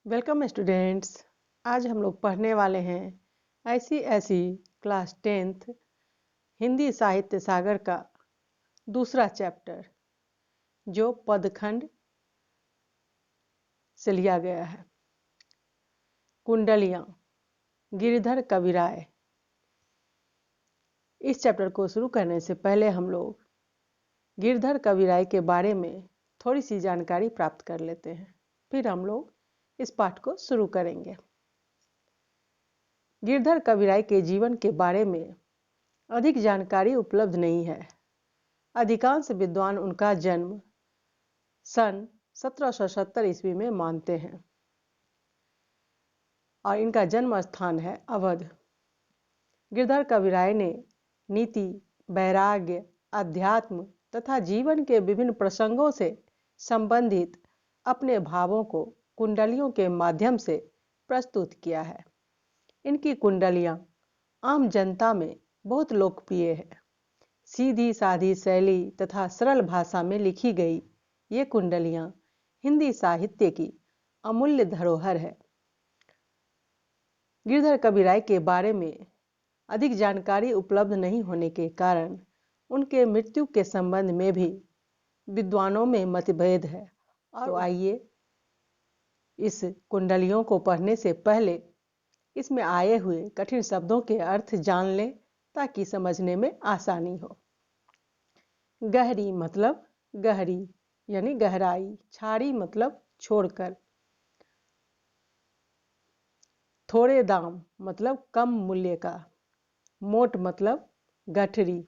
Welcome students. आज हम लोग पढ़ने वाले हैं ऐसी ऐसी क्लास 10th हिंदी साहित्य सागर का दूसरा चैप्टर जो पदखंड से लिया गया है। कुंडलियाँ, गिरिधर कविराय। इस चैप्टर को शुरू करने से पहले हम लोग गिरिधर कविराय के बारे में थोड़ी सी जानकारी प्राप्त कर लेते हैं, फिर हम लोग इस पाठ को शुरू करेंगे। गिरधर कविराय के जीवन के बारे में अधिक जानकारी उपलब्ध नहीं है। अधिकांश विद्वान उनका जन्म सन 1770 ईस्वी में मानते हैं और इनका जन्म स्थान है अवध। गिरधर कविराय ने नीति, वैराग्य, अध्यात्म तथा जीवन के विभिन्न प्रसंगों से संबंधित अपने भावों को कुंडलियों के माध्यम से प्रस्तुत किया है। इनकी कुंडलियाँ आम जनता में बहुत लोकप्रिय है। सीधी साधी शैली तथा सरल भाषा में लिखी गई ये कुंडलियाँ हिंदी साहित्य की अमूल्य धरोहर है। गिरधर कविराय के बारे में अधिक जानकारी उपलब्ध नहीं होने के कारण उनके मृत्यु के संबंध में भी विद्वानों में मतभेद है। तो आइए इस कुंडलियों को पढ़ने से पहले इसमें आए हुए कठिन शब्दों के अर्थ जान लें ताकि समझने में आसानी हो। गहरी मतलब गहरी यानी गहराई, छाड़ी मतलब छोड़कर, थोड़े दाम मतलब कम मूल्य का, मोट मतलब गठरी,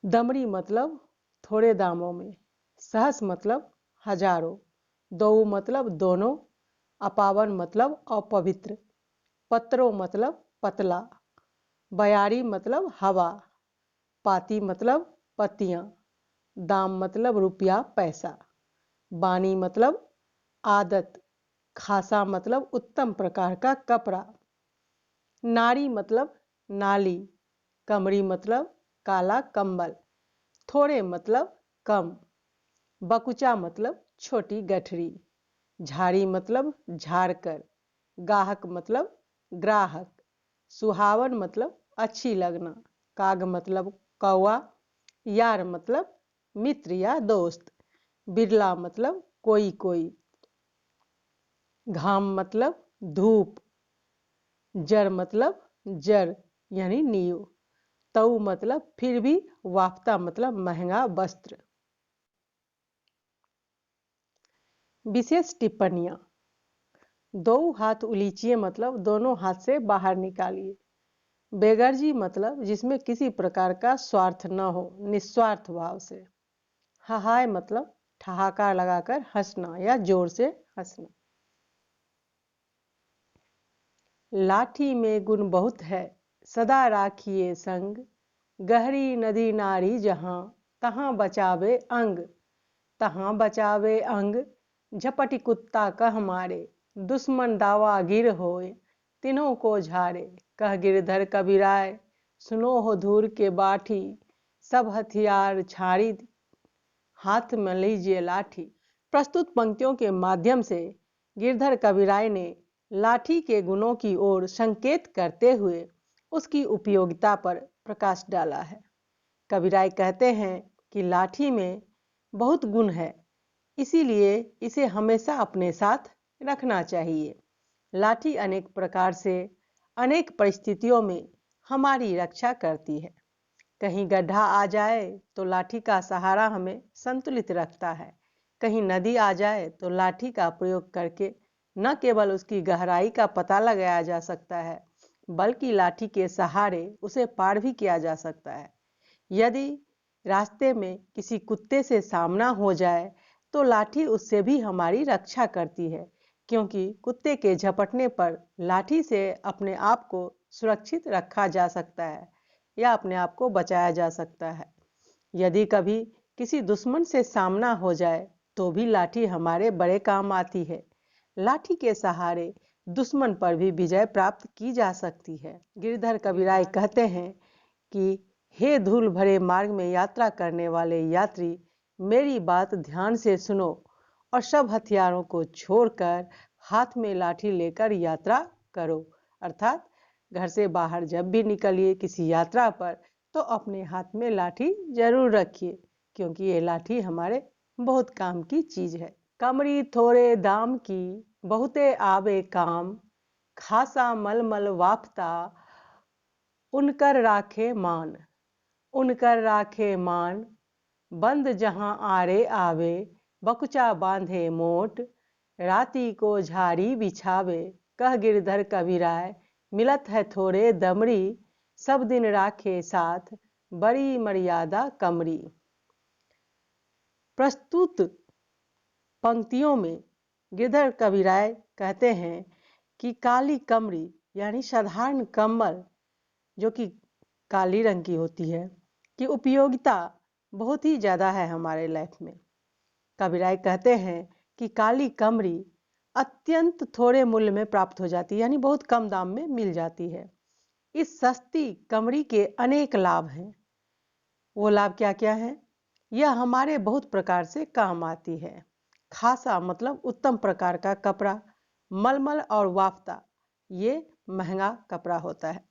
दमड़ी मतलब थोड़े दामों में, सहस मतलब हजारों, दो मतलब दोनों, अपावन मतलब अपवित्र, पत्रों मतलब पतला, बयारी मतलब हवा, पाती मतलब पत्तियां, दाम मतलब रुपया पैसा, बानी मतलब आदत, खासा मतलब उत्तम प्रकार का कपड़ा, नारी मतलब नाली, कमरी मतलब काला कंबल, थोड़े मतलब कम, बकुचा मतलब छोटी गठरी, झाड़ी मतलब झाड़कर, गाहक मतलब ग्राहक, सुहावन मतलब अच्छी लगना, काग मतलब कौवा, यार मतलब मित्र या दोस्त, बिरला मतलब कोई कोई, घाम मतलब धूप, जर मतलब जर यानी नींव, तऊ मतलब फिर भी, वाफ्ता मतलब महंगा वस्त्र। विशेष टिप्पणियां। दो हाथ उलीचिए मतलब दोनों हाथ से बाहर निकालिए। बेगर्जी मतलब जिसमें किसी प्रकार का स्वार्थ न हो, निस्वार्थ भाव से। हाय मतलब ठहाका लगाकर हंसना या जोर से हंसना। लाठी में गुण बहुत है, सदा राखिए संग, गहरी नदी नारी जहां, तहां बचावे अंग, तहां बचावे अंग, झपटी कुत्ता कह मारे, दुश्मन दावा गिर होए, तीनों को झाड़े, कह गिरधर कविराय, सुनो हो धूर के बाठी, सब हथियार छाड़ी, हाथ में लीजिए लाठी। प्रस्तुत पंक्तियों के माध्यम से गिरधर कविराय ने लाठी के गुणों की ओर संकेत करते हुए उसकी उपयोगिता पर प्रकाश डाला है। कविराय कहते हैं कि लाठी में बहुत गुण है, इसीलिए इसे हमेशा अपने साथ रखना चाहिए। लाठी अनेक प्रकार से अनेक परिस्थितियों में हमारी रक्षा करती है। कहीं गड्ढा आ जाए तो लाठी का सहारा हमें संतुलित रखता है। कहीं नदी आ जाए तो लाठी का प्रयोग करके न केवल उसकी गहराई का पता लगाया जा सकता है, बल्कि लाठी के सहारे उसे पार भी किया जा सकता है। यदि रास्ते में किसी कुत्ते से सामना हो जाए तो लाठी उससे भी हमारी रक्षा करती है, क्योंकि कुत्ते के झपटने पर लाठी से अपने आप को सुरक्षित रखा जा सकता है या अपने आप को बचाया जा सकता है। यदि कभी किसी दुश्मन से सामना हो जाए तो भी लाठी हमारे बड़े काम आती है। लाठी के सहारे दुश्मन पर भी विजय प्राप्त की जा सकती है। गिरधर कविराय कहते हैं कि हे धूल भरे मार्ग में यात्रा करने वाले यात्री, मेरी बात ध्यान से सुनो और सब हथियारों को छोड़कर हाथ में लाठी लेकर यात्रा करो। अर्थात घर से बाहर जब भी निकलिए किसी यात्रा पर तो अपने हाथ में लाठी जरूर रखिए, क्योंकि ये लाठी हमारे बहुत काम की चीज है। कमरी थोड़े दाम की बहुते आवे काम, खासा मलमल वाफ्ता उनकर राखे मान। उनकर राखे मान, बंद जहां आरे आवे, बकुचा बांधे मोट, राती को झाड़ी बिछावे, कह गिरधर कबीराय, मिलत है थोड़े दमड़ी, सब दिन राखे साथ, बड़ी मर्यादा कमरी। प्रस्तुत पंक्तियों में गिरधर कबीराय कहते हैं कि काली कमरी यानी साधारण कम्बल जो कि काली रंग की होती है की उपयोगिता बहुत ही ज़्यादा है हमारे लाइफ में। कबीराय कहते हैं कि काली कमरी अत्यंत थोड़े मूल्य में प्राप्त हो जाती है, यानी बहुत कम दाम में मिल जाती है। इस सस्ती कमरी के अनेक लाभ हैं। वो लाभ क्या क्या हैं? यह हमारे बहुत प्रकार से काम आती है। खासा मतलब उत्तम प्रकार का कपड़ा, मलमल और वाफ्ता ये महंगा कपड़ा होता है।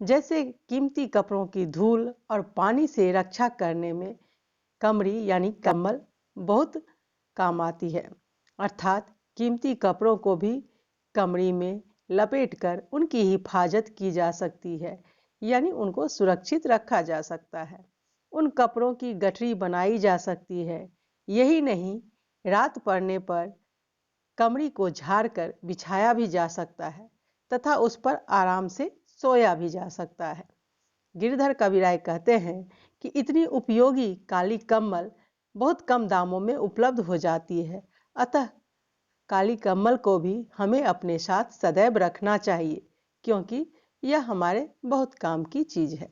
जैसे कीमती कपड़ों की धूल और पानी से रक्षा करने में कमरी यानी कम्बल बहुत काम आती है। अर्थात कीमती कपड़ों को भी कमरी में लपेटकर उनकी हिफाजत की जा सकती है, यानी उनको सुरक्षित रखा जा सकता है। उन कपड़ों की गठरी बनाई जा सकती है। यही नहीं, रात पड़ने पर कमरी को झाड़कर बिछाया भी जा सकता है तथा उस पर आराम से सोया भी जा सकता है। गिरधर कबीराय कहते हैं कि इतनी उपयोगी काली कम्बल बहुत कम दामों में उपलब्ध हो जाती है, अतः काली कम्बल को भी हमें अपने साथ सदैव रखना चाहिए, क्योंकि यह हमारे बहुत काम की चीज है।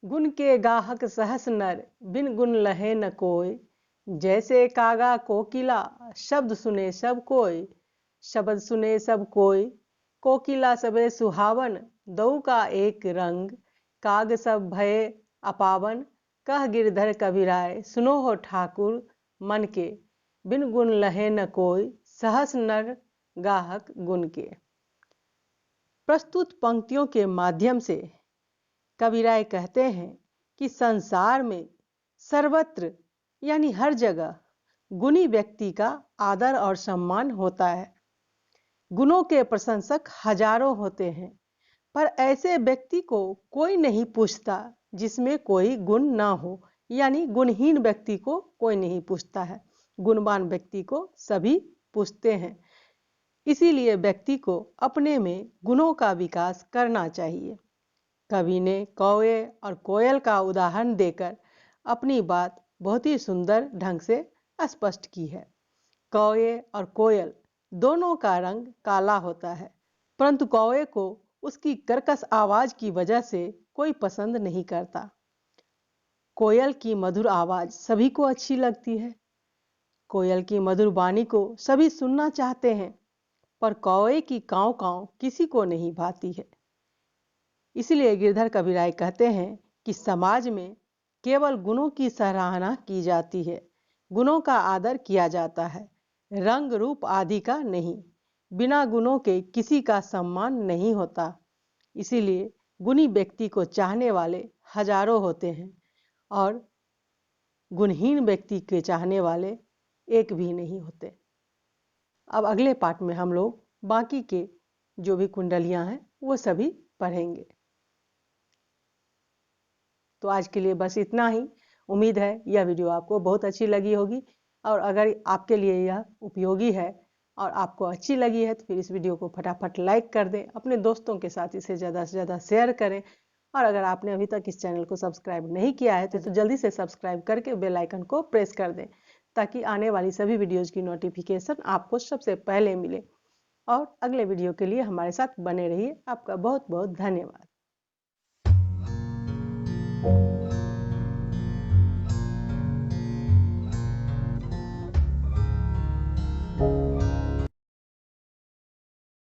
गुण के गाहक सहस नर, बिन गुण लहे न कोय, जैसे कागा कोकिला, शब्द सुने सब कोय। शब्द सुने सब कोय, कोकिला सबे सुहावन, दऊ का एक रंग, काग सब भये अपावन, कह गिरधर कबीराय, सुनो हो ठाकुर मन के, बिन गुण लहे न कोय, सहस नर गाहक गुण के। प्रस्तुत पंक्तियों के माध्यम से कबीराय कहते हैं कि संसार में सर्वत्र यानी हर जगह गुणी व्यक्ति का आदर और सम्मान होता है। गुणों के प्रशंसक हजारों होते हैं, पर ऐसे व्यक्ति को कोई नहीं पूछता जिसमें कोई गुण ना हो, यानी गुणहीन व्यक्ति को कोई नहीं पूछता है, गुणवान व्यक्ति को सभी पूछते हैं। इसीलिए व्यक्ति को अपने में गुणों का विकास करना चाहिए। कवि ने कौवे और कोयल का उदाहरण देकर अपनी बात बहुत ही सुंदर ढंग से स्पष्ट की है। कौवे और कोयल दोनों का रंग काला होता है, परंतु कौवे को उसकी कर्कश आवाज की वजह से कोई पसंद नहीं करता। कोयल की मधुर आवाज सभी को अच्छी लगती है। कोयल की मधुर वाणी को सभी सुनना चाहते हैं, पर कौवे की कांव कांव किसी को नहीं भाती है। इसलिए गिरधर कबीराय कहते हैं कि समाज में केवल गुणों की सराहना की जाती है, गुणों का आदर किया जाता है, रंग रूप आदि का नहीं। बिना गुणों के किसी का सम्मान नहीं होता। इसीलिए गुणी व्यक्ति को चाहने वाले हजारों होते हैं और गुणहीन व्यक्ति के चाहने वाले एक भी नहीं होते। अब अगले पार्ट में हम लोग बाकी के जो भी कुंडलियां हैं वो सभी पढ़ेंगे। तो आज के लिए बस इतना ही। उम्मीद है यह वीडियो आपको बहुत अच्छी लगी होगी, और अगर आपके लिए यह उपयोगी है और आपको अच्छी लगी है तो फिर इस वीडियो को फटाफट लाइक कर दें, अपने दोस्तों के साथ इसे ज़्यादा से ज़्यादा शेयर करें। और अगर आपने अभी तक इस चैनल को सब्सक्राइब नहीं किया है तो जल्दी से सब्सक्राइब करके बेल आइकन को प्रेस कर दें, ताकि आने वाली सभी वीडियोज़ की नोटिफिकेशन आपको सबसे पहले मिले। और अगले वीडियो के लिए हमारे साथ बने रहिए। आपका बहुत बहुत धन्यवाद।